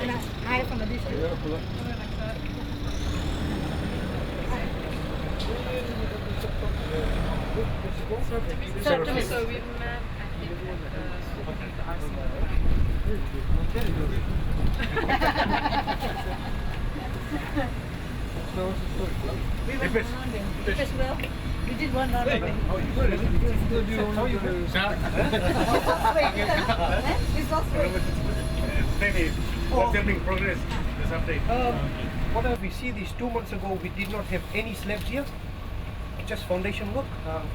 Higher from the distance. So we met, I think, at We went on Monday. As well. We did one on Monday. It's not straight. Maybe what's happening progress this update. What we see this 2 months ago, we did not have any slabs here, just foundation work.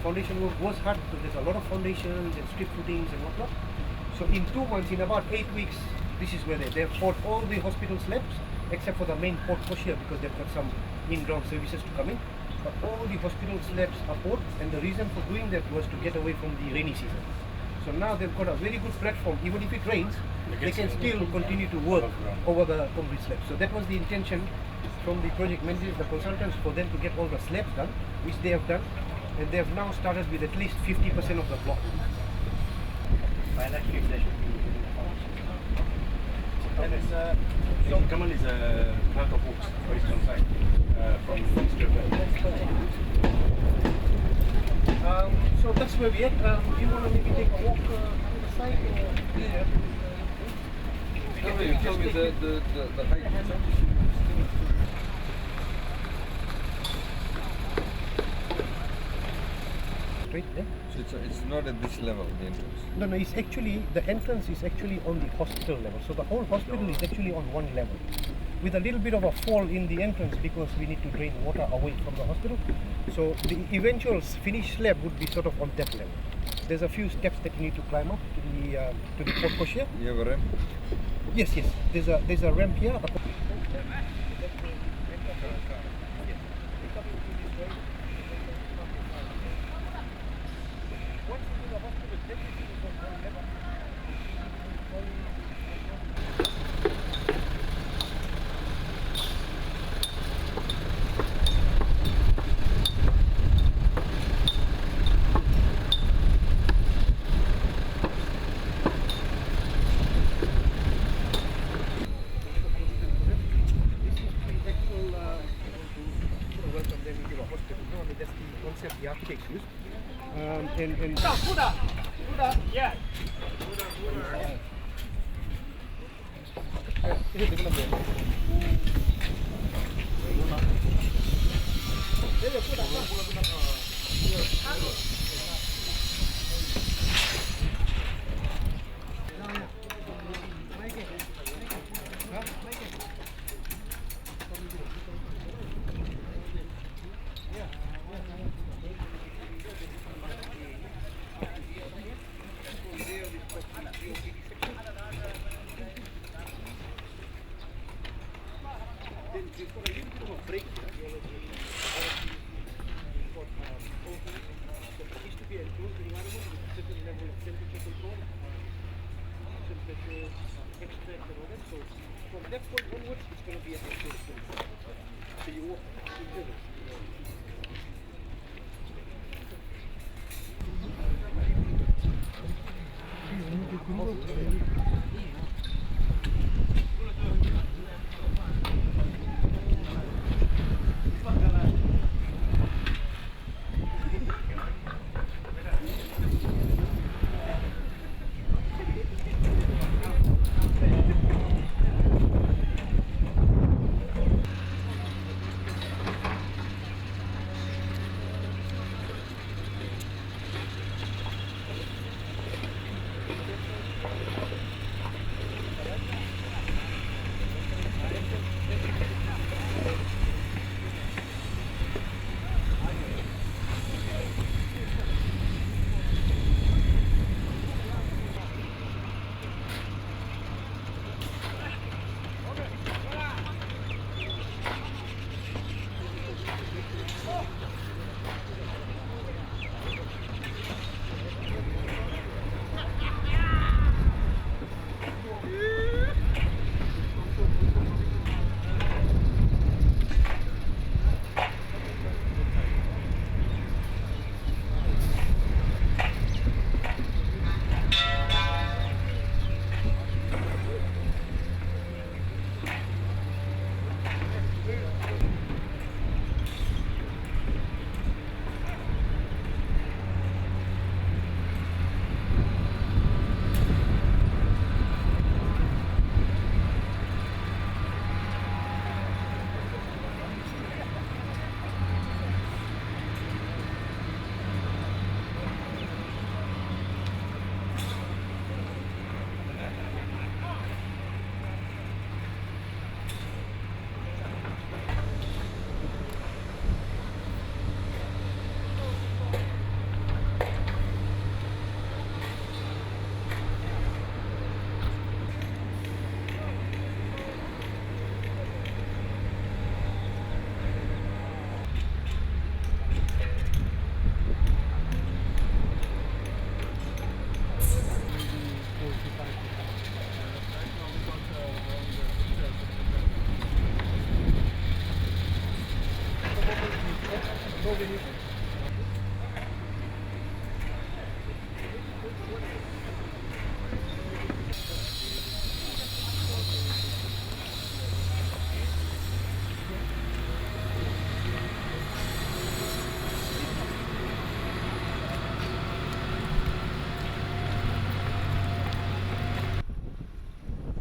Foundation work was hard because there's a lot of foundations and strip footings and whatnot. So in 2 months, in about 8 weeks, this is where they've poured all the hospital slabs except for the main port here because they've got some in-ground services to come in. But all the hospital slabs are poured, and the reason for doing that was to get away from the rainy season. So now they've got a very good platform. Even if it rains, they can still continue to work over the concrete slabs. So that was the intention from the project managers, the consultants, for them to get all the slabs done, which they have done, and they have now started with at least 50% of the block. By next week there should be. And it's so Kamal is a clerk of works for his side from So that's where we are. Do you want to maybe take a walk on the side? Or? Yeah. Tell me the height. Straight there? So it's not at this level, the entrance. No, it's actually, the entrance is actually on the hospital level. So the whole hospital is actually on one level, with a little bit of a fall in the entrance because we need to drain water away from the hospital. So the eventual finished slab would be sort of on that level. There's a few steps that you need to climb up to the port here. You have a ramp? Yes. There's a ramp here. That's the concept the architects used. Buddha. Yeah. Then we've got a little bit of a break here. It used to be enclosed environment with a certain level of temperature control, temperature, extract and all that. So from that point onwards, it's going to be a enclosed environment. So you walk into it.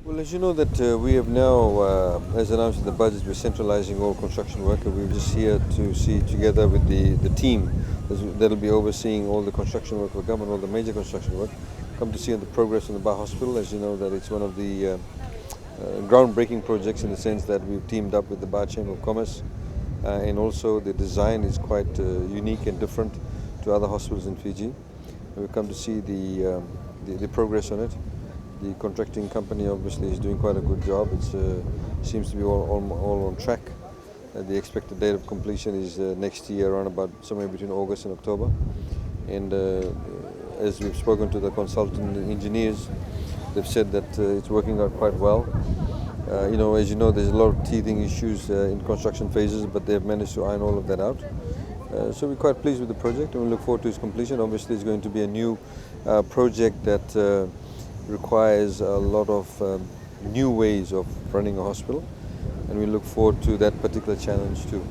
Well, as you know that we have now, as announced in the budget, we're centralizing all construction work, and we're just here to see together with the team that'll be overseeing all the construction work for government, all the major construction work, come to see on the progress in the Bar Hospital. As you know that it's one of the groundbreaking projects in the sense that we've teamed up with the Bar Chamber of Commerce, and also the design is quite unique and different to other hospitals in Fiji. And we've come to see the progress on it. The contracting company obviously is doing quite a good job. It seems to be all on track. The expected date of completion is next year, around about somewhere between August and October. And as we've spoken to the consultant engineers, they've said that it's working out quite well. As you know, there's a lot of teething issues in construction phases, but they've managed to iron all of that out. So we're quite pleased with the project, and we look forward to its completion. Obviously, it's going to be a new project that requires a lot of new ways of running a hospital, and we look forward to that particular challenge too.